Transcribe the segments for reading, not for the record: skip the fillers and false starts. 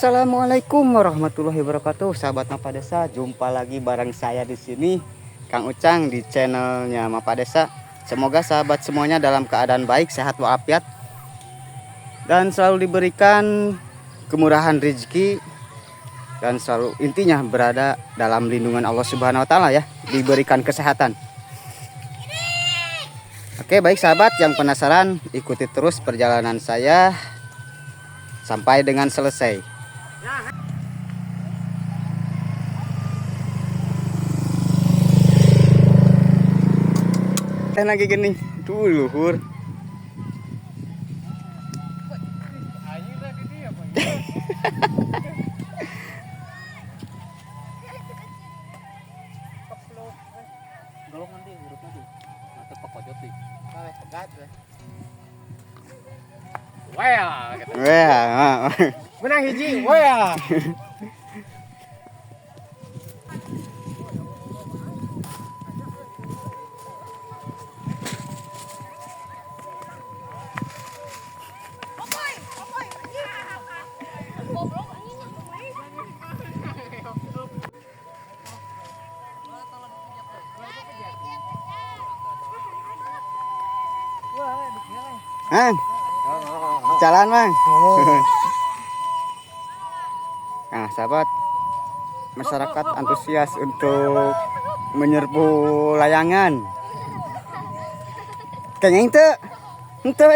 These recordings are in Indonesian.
Assalamualaikum warahmatullahi wabarakatuh, sahabat Mapa Desa. Jumpa lagi bareng saya di sini, Kang Ucang, di channelnya Mapa Desa. Semoga sahabat semuanya dalam keadaan baik, sehat walafiat, dan selalu diberikan kemurahan rezeki, dan selalu intinya berada dalam lindungan Allah Subhanahu Wa Taala ya, diberikan kesehatan. Oke, baik sahabat yang penasaran, ikuti terus perjalanan saya sampai dengan selesai. Lagi gini tuh luhur. Wah, menang hiji, wah. Mang, jalan mang. Nah sahabat, masyarakat antusias untuk menyerbu layangan. Kenging tuh,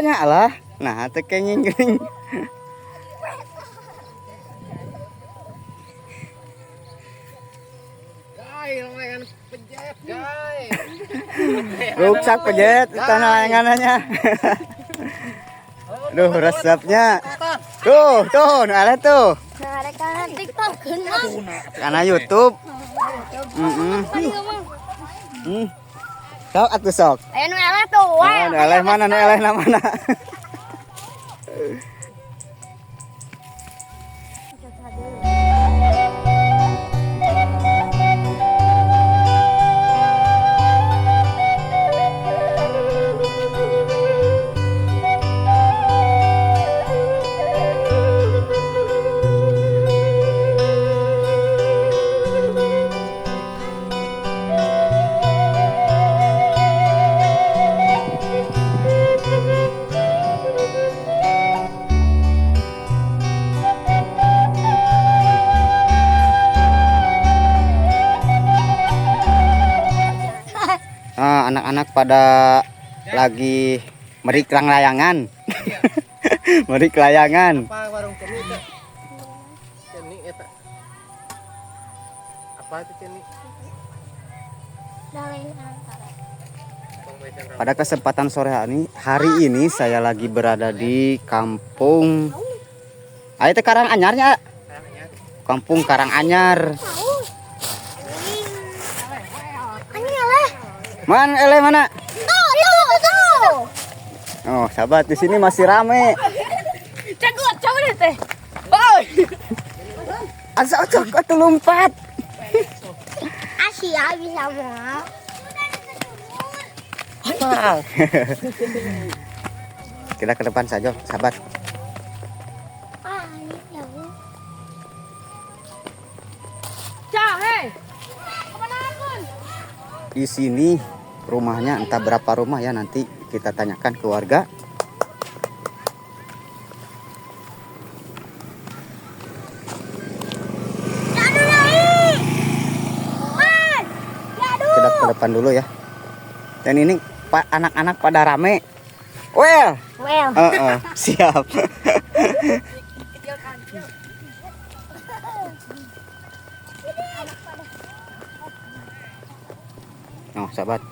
nya lah. Nah, teu kenging geuning. Ruksak pejet tanah layangannya. Duh, resepnya. Tuh, ada tuh. Karena YouTube. Sok atuh sok. Ayo nu eleh tuh. Nu eleh mana, nu eleh na mana? Anak-anak pada lagi meriklang layangan. Merik layangan. Apa warung ceni teh? Ceni eta. Apa itu ceni? Pada kesempatan sore hari ini saya lagi berada di kampung. Ayo teh Karanganyarnya. Kampung Karanganyar. Man, eleh mana? Tuh. Oh, sahabat, di sini masih rame. Cagut teh. Oi. Asa ocok atuh lompat. Asia bisa mah. Kita ke depan saja, sahabat. Di sini rumahnya entah berapa rumah ya, nanti kita tanyakan ke warga. Kita ke depan dulu ya. Dan ini anak-anak pada rame. Well. Siap. Oh, sahabat.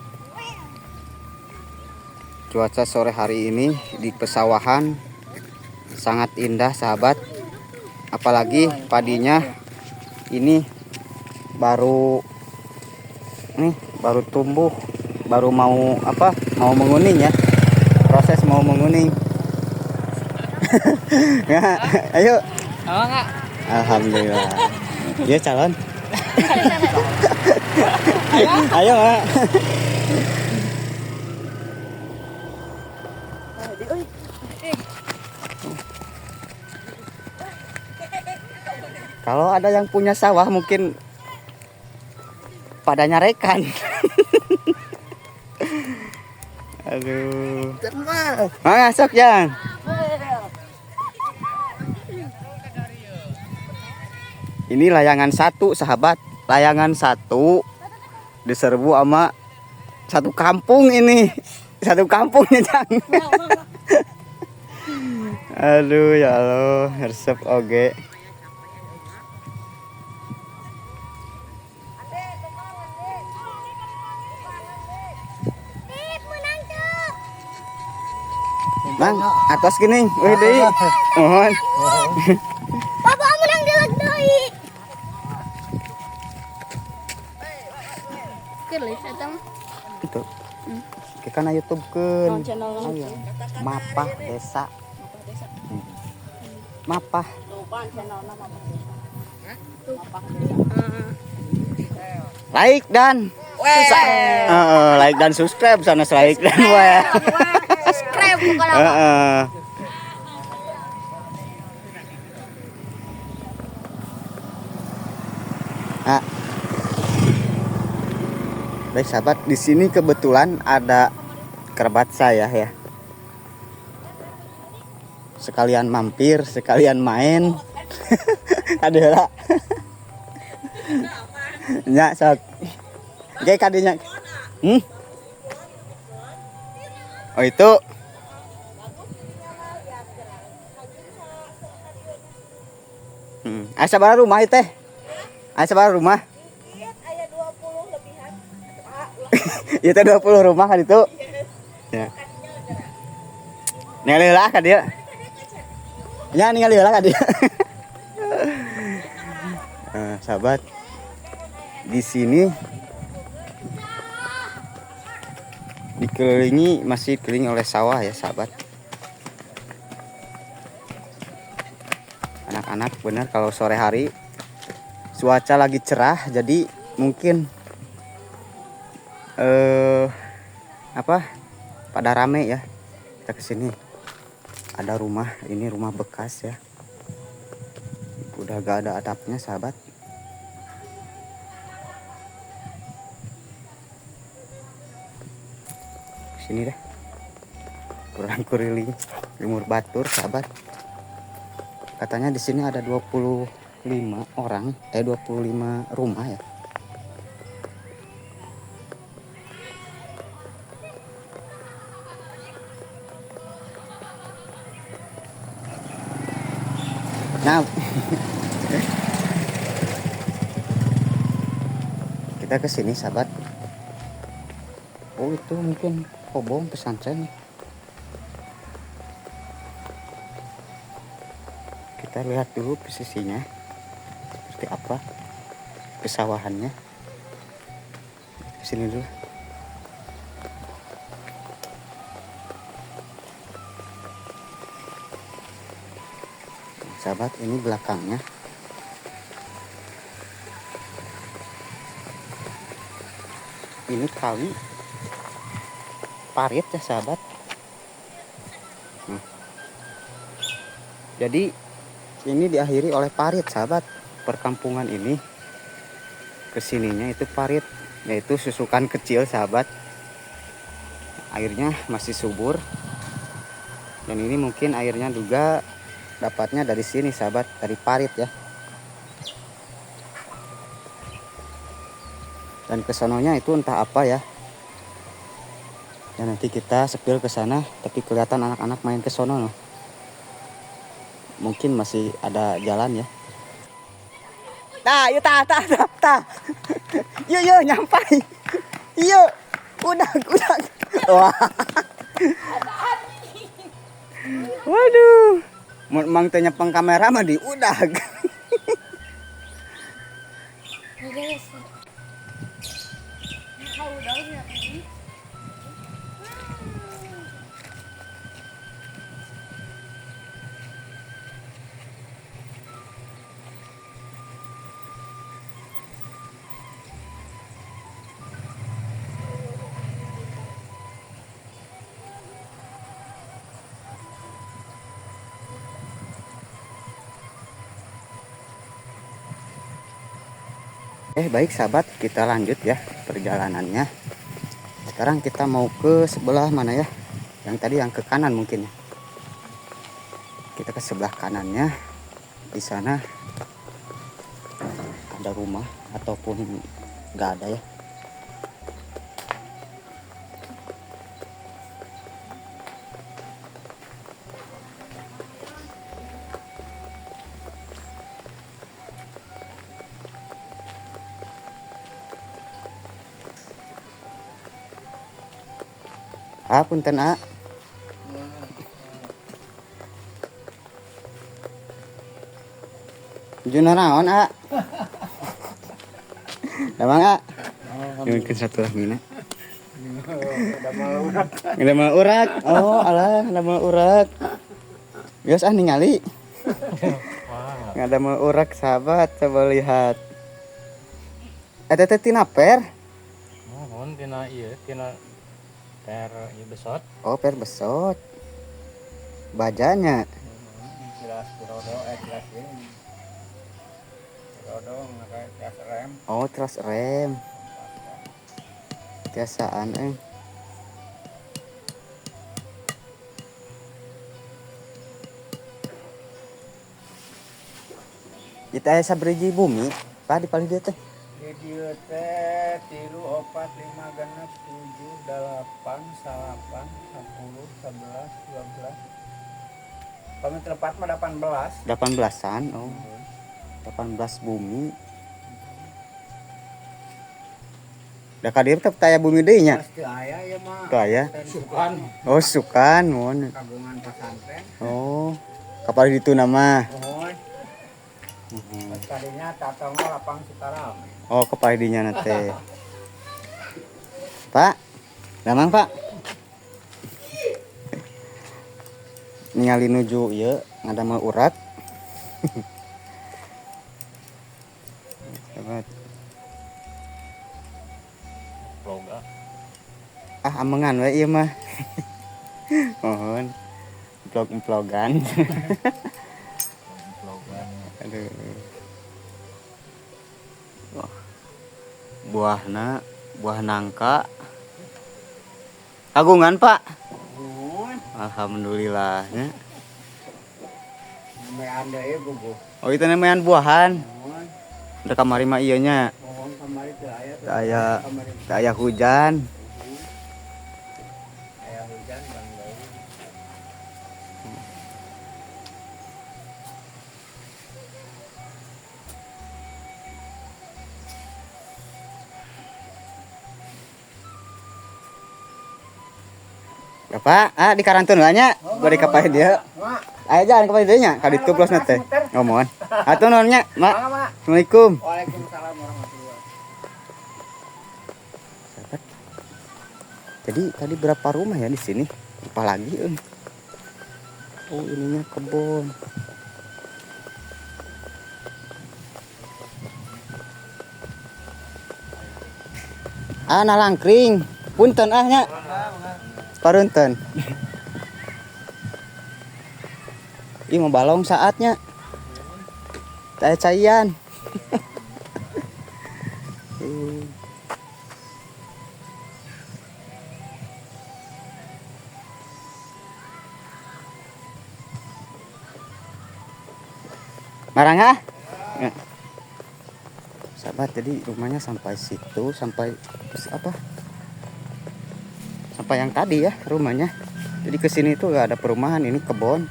Cuaca sore hari ini di pesawahan sangat indah, sahabat. Apalagi padinya ini baru tumbuh, baru mau menguning ya. Proses mau menguning. Ya, ayo. Alhamdulillah. Ya calon. Ayo, Mak. Kalau ada yang punya sawah mungkin pada nyarekan. Aduh. Masuk Jang. Ini layangan satu sahabat. Layangan satu diserbu sama satu kampung ini. Satu kampungnya Jang. Aduh ya Allah, resep oge. Bang, atas gini, wih deui. Mohon. Papa menang dilek deui. Kelis eta mah. Itu. Kita kana YouTube-keun. Channel Ayo. Mapah Desa. Mapah. Like dan like dan subscribe sana like dan weh. Subscribe bukan apa. Heeh. Nah, baik sahabat, di sini kebetulan ada kerabat saya ya. Sekalian mampir, sekalian main. Adalah. Nya sok. Oke kadinya. Oh itu. Asa bara rumah itu teh? Asa bara rumah? Aya 20 lebihan. Itu 20 rumah kan itu? Ya. Ningali heula ka dieu. Ya ningali heula ka dieu. Sahabat, di sini dikelilingi, masih dikelilingi oleh sawah ya sahabat. Anak-anak benar kalau sore hari cuaca lagi cerah, jadi mungkin pada rame ya. Kita kesini ada rumah, ini rumah bekas ya, udah gak ada atapnya sahabat. Sini deh, kurang kuriling lumur batur sahabat. Katanya di sini ada 25 orang, 25 rumah ya. Nah, kita ke sini sahabat. Oh itu mungkin kobong pesantren. Kita lihat dulu posisinya seperti apa, pesawahannya. Kesini dulu. Sahabat, ini belakangnya. Ini kali parit ya sahabat. Jadi ini diakhiri oleh parit sahabat. Perkampungan ini kesininya itu parit, yaitu susukan kecil sahabat. Airnya masih subur. Dan ini mungkin airnya juga dapatnya dari sini sahabat, dari parit ya. Dan kesononya itu entah apa ya. Dan nanti kita sepil ke sana, tapi kelihatan anak-anak main ke sono loh. Mungkin masih ada jalan ya. Nah, yuk ta. Yuk nyampai. Yuk. Udah. Wah. Waduh. Mang tanya pang kamera mah di udah. Baik sahabat, kita lanjut ya perjalanannya. Sekarang kita mau ke sebelah mana ya? Yang tadi yang ke kanan mungkin ya. Kita ke sebelah kanannya. Di sana ada rumah ataupun nggak ada ya. Punten Juna naon Damang mungkin satu lah mina. Ada mau urak. Oh alah, ada mau urak. Bias ningali. Ada mau urak sahabat, coba lihat. Teh tina per. Mohon tina ieu tina per ieu besot. Oh per besot. Bajanya. Jelas rodo jelas ini. Rodo ngakai gas rem. Oh teras rem. Biasaan Kita aya sabriji bumi, Pak di paling dia teh. Di dieu teh 3 4 5 6 7 8 9 10 11 12. Kami tepat mah 18. 18-an, oh. 18 bumi. Da ka dieu teh aya bumi deui nya. Pasti aya ya mah. Teu aya. Sukan. Oh, sukan mun. Kagungan pesantren. Oh. Kapal ditu nama. Mohon. Tadinya tatongnya lapang Citaram. Oh, kapal dinya na teh. Pak. Damang, Pak. Ningali nuju ieu ngadamel urat. Sahabat. Ploga. Amengan we ieu mah. Mohon. Vlog-vlogan. Plogan. Aduh. Wah. Buahna, buah nangka. Kagungan, Pak. Mohon. Alhamdulillahnya. Namanya deui gugu. Oh, itu namanya buahan. Mohon. Da kamari mah ieu nya. Mohon kamari teu aya. Teu aya, Kamari teu aya hujan. aya hujan bang deui. Bapak, di karantun lah nya. Gua di kapal dia. Aya jalan kapal dia nya, ka ditu klosna teh. Oh, mohon. Atuh nuhun nya, Mak. Mak. Assalamualaikum. Waalaikumsalam warahmatullahi. Jadi tadi berapa rumah ya di sini? Lupa lagi. Oh, ininya kebun. Nalangkring. Punten nya. Parunten. Ih mau balong saatnya. Taya cayan. Marang ya. Sahabat, jadi rumahnya sampai situ, sampai apa? Sampai yang tadi ya rumahnya. Jadi ke sini tuh gak ada perumahan, ini kebun.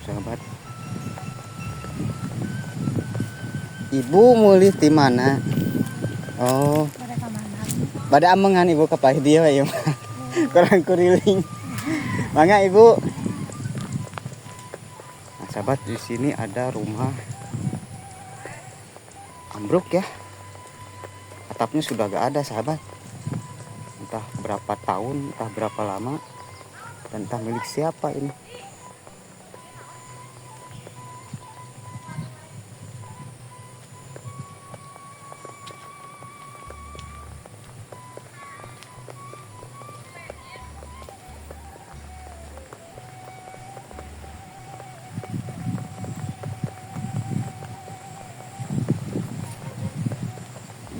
Sahabat. Ibu mulih di mana? Oh. Pada amengan ibu kapal dia ya. Kurang kuriling. Mangga ibu. Nah, sahabat, di sini ada rumah ambruk ya. Atapnya sudah gak ada sahabat. Entah berapa tahun, entah berapa lama, dan entah milik siapa ini.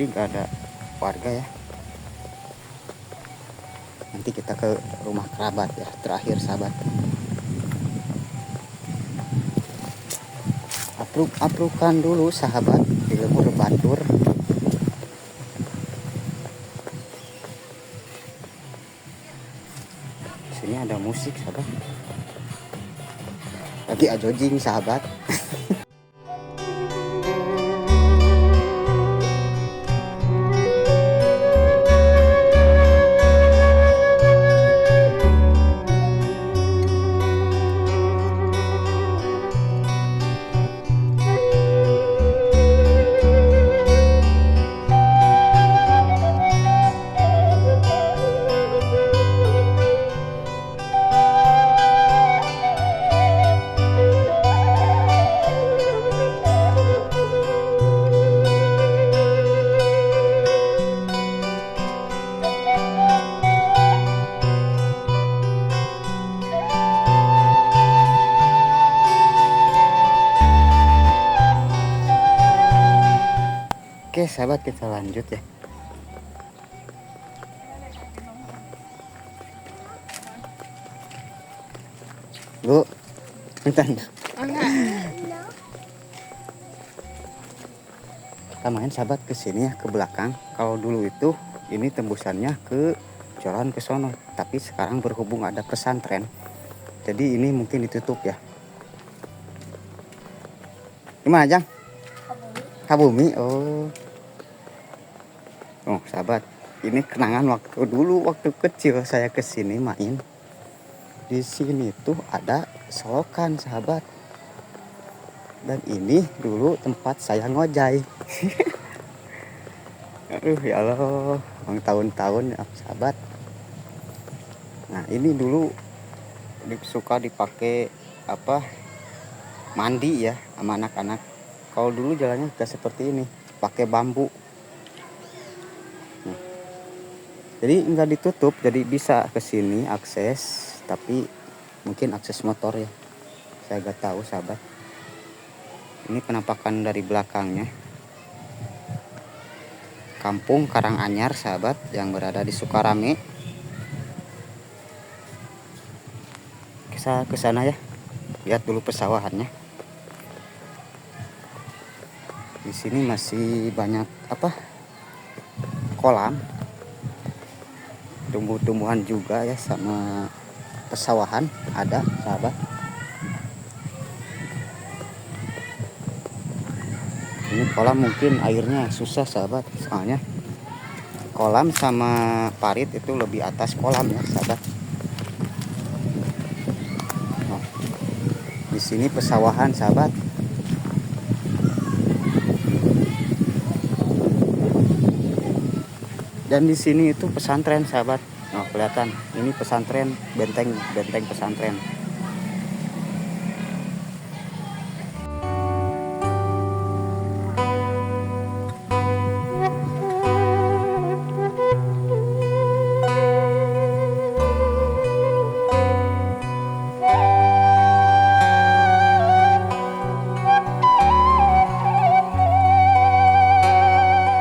jadi nggak ada warga ya. Nanti kita ke rumah kerabat ya terakhir sahabat. Aprukan dulu sahabat di lemur batur. Sini ada musik sahabat. Lagi ajojing sahabat. Oke sahabat, kita lanjut ya. Bu, bentar. Kita main sahabat ke sini ya, ke belakang. Kalau dulu itu ini tembusannya ke jalan ke sono, tapi sekarang berhubung ada pesantren, jadi ini mungkin ditutup ya. Gimana Jang? Kabumi. Oh sahabat, ini kenangan waktu dulu, waktu kecil saya kesini main. Di sini tuh ada selokan sahabat, dan ini dulu tempat saya ngojay. Aduh ya Allah, tahun-tahun ya sahabat. Nah ini dulu suka dipakai mandi ya sama anak-anak. Kalau dulu jalannya tidak seperti ini, pakai bambu. Jadi nggak ditutup, jadi bisa ke sini akses, tapi mungkin akses motor ya. Saya nggak tahu sahabat. Ini penampakan dari belakangnya. Kampung Karanganyar sahabat, yang berada di Sukarame. Kita ke sana ya. Lihat dulu pesawahannya. Di sini masih banyak kolam. Tumbuh-tumbuhan juga ya, sama pesawahan ada sahabat. Ini kolam mungkin airnya susah sahabat, soalnya kolam sama parit itu lebih atas kolam ya sahabat. Di sini pesawahan sahabat. Dan di sini itu pesantren sahabat. Nah, kelihatan ini pesantren, benteng pesantren.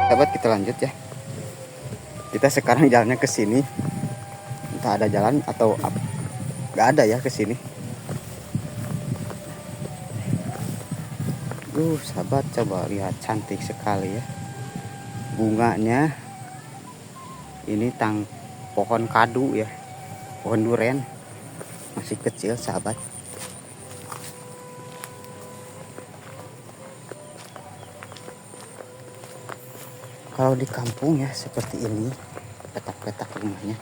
Sahabat, kita lanjut ya. Kita sekarang jalannya ke sini. Entah ada jalan atau nggak ada ya ke sini. Sahabat, coba lihat, cantik sekali ya. Bunganya ini pohon kadu ya. Pohon duren. Masih kecil sahabat. Kalau di kampung ya seperti ini, petak-petak rumahnya.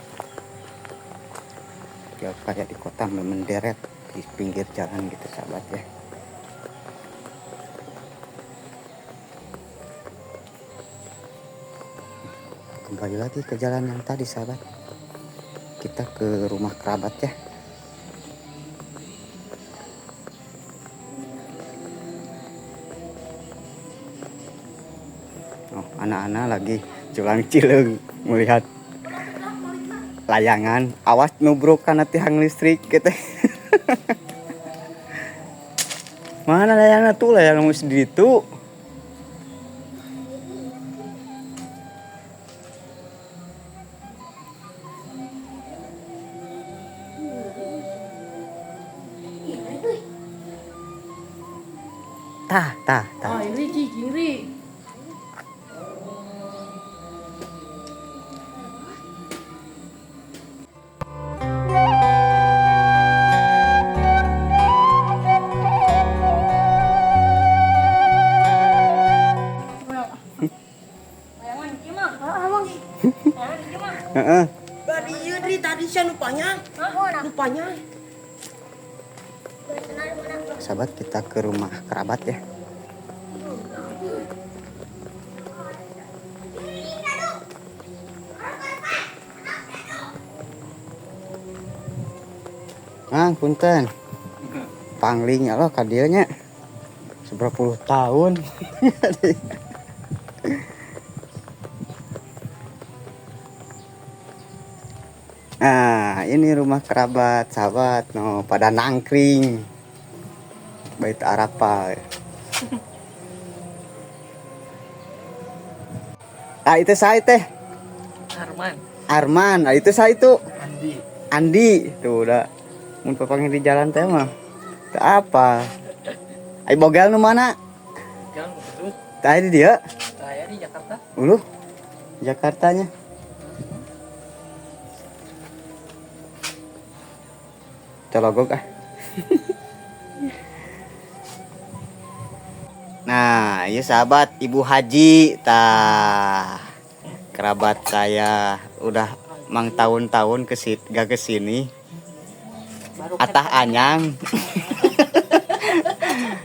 Ya kayak di kota menderet di pinggir jalan gitu sahabat ya. Kembali lagi ke jalan yang tadi sahabat. Kita ke rumah kerabat ya. Anak-anak lagi julang cileng melihat layangan. Awas nubruk karena tiang listrik gitu. Mana layangan tuh, layangan sendiri tuh. Tah. Oh, ini cicing. Heeh. Dari Yudri tadi saya lupanya. Sahabat, kita ke rumah kerabat ya. Punten. Pangling Allah ka dieu nya. Seberapa puluh tahun. Nah, ini rumah kerabat, sahabat. No, pada nangkring. Bait Arafah. Itu saya teh. Arman. Itu saya itu. Andi. Tuh udah. Mun papangnya di jalan teh mah. Teu apa. Ai bogal nu mana? Tadi dia. Saya di Jakarta. Uluh. Jakartanya. Cologok ah. Nah, iya sahabat, Ibu Haji kerabat saya udah mang tahun-tahun gak kesini. Atah anyang.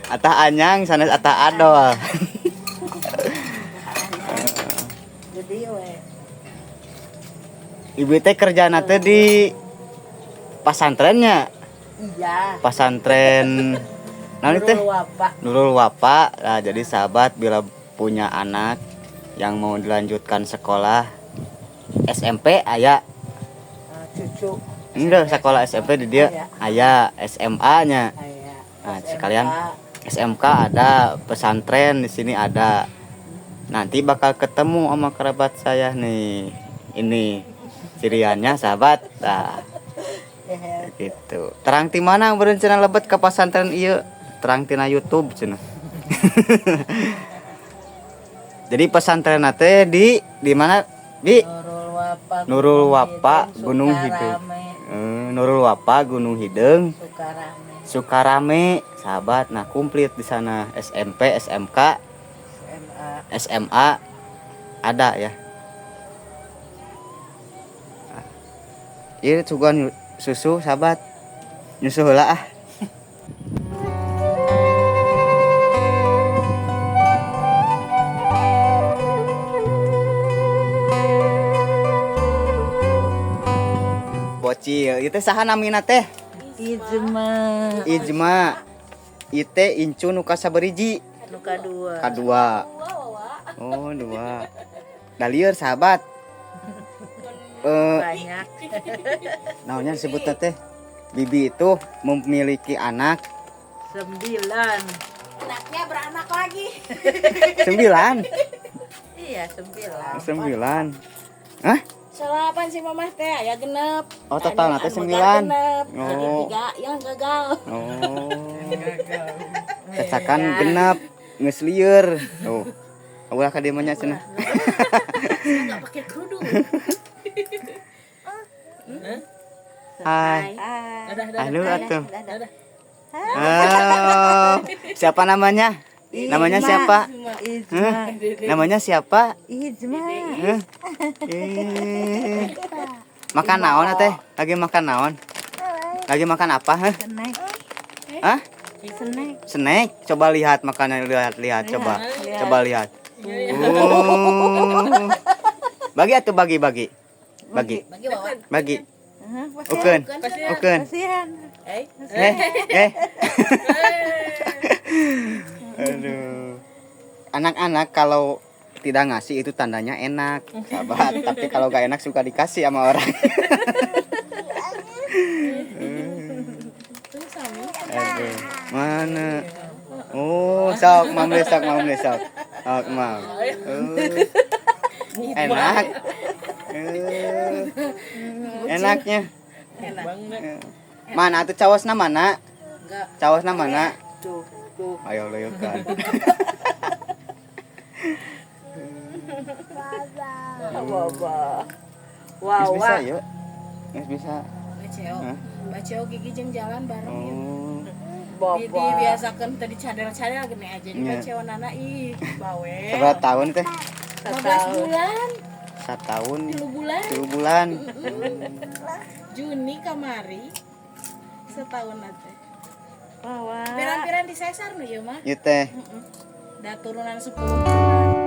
Atah anyang sanes atah adol. Ibu teh kerjana teh di pasantrennya. Iya. Pesantren naon teh? Wapak. Nurul Wafa. Nah, jadi sahabat bila punya anak yang mau dilanjutkan sekolah SMP aya Cucu. enggak sekolah SMP di dia aya SMA-nya. Aya. Nah, sekalian SMK ada, pesantren di sini ada. Nanti bakal ketemu sama kerabat saya nih. Ini ciriannya sahabat. Nah, gitu. Terang ti mana berencana lebet ke pesantren ieu? Terang tina YouTube cenah. Jadi pesantren teh di mana? Di Nurul Wafa Gunung Hideung. Nurul Wafa Gunung Hideung. Sukarame, sahabat. Nah, komplit di sana SMP, SMK, SMA ada ya. Nah, ieu suguhan susu sahabat. Nyusuh heula ah. Bocil, itu saha namina teh? Ijma. Ite incu nu kasaberiji? Nu kadua. Kadua. Oh, dua. Dalieur sahabat. Banyak. Naonnya disebutna teh? Bibi itu memiliki anak 9. Anaknya beranak lagi. 9. Iya, 9. 9. Hah? Salapan si mamah teh aya genep. Oh, total nanti 9. Oh. 3 yang gagal. Oh. Cacakan genep geus lieur. Tuh. Ulah ka dieu mah nya cenah. Enggak pakai kerudung. Hai. Halo atuh. Oh, siapa namanya? Namanya siapa? Hah? Namanya siapa? Ijma. Hah? Makan naon teh? Lagi makan naon? Lagi makan apa? Hah? Snack. Hah? Snack. Snack? Coba lihat makannya, lihat coba. Coba lihat. Oh. Bagi atuh bagi. Bagi bawa. Bagi. Ukeun. Kasihan. Aduh. Anak-anak kalau tidak ngasih itu tandanya enak, sahabat. Tapi kalau gak enak suka dikasih sama orang. Aduh. Mana? Oh, sok mam sok. Sok mam. Enak. Enaknya. Mana tuh cawosna mana? Cawosna mana? Tuh. Ayo leukeun. Baba. Geus Wow, bisa wow. ya? Geus bisa. Baceo. Hah? Baceo gigi jeung jalan bareng ya. Oh. Di Baba. biasakeun tadi cadel-cadel gini aja di Iya. baceonana ih bawel. Seberapa tahun teh? 15 bulan, 1 tahun, 3 bulan. 3 bulan. Juni kamari setahun teh. Wow. Piran-piran di sesar nu ieu mah. Ieu teh Da turunan 10 bulan.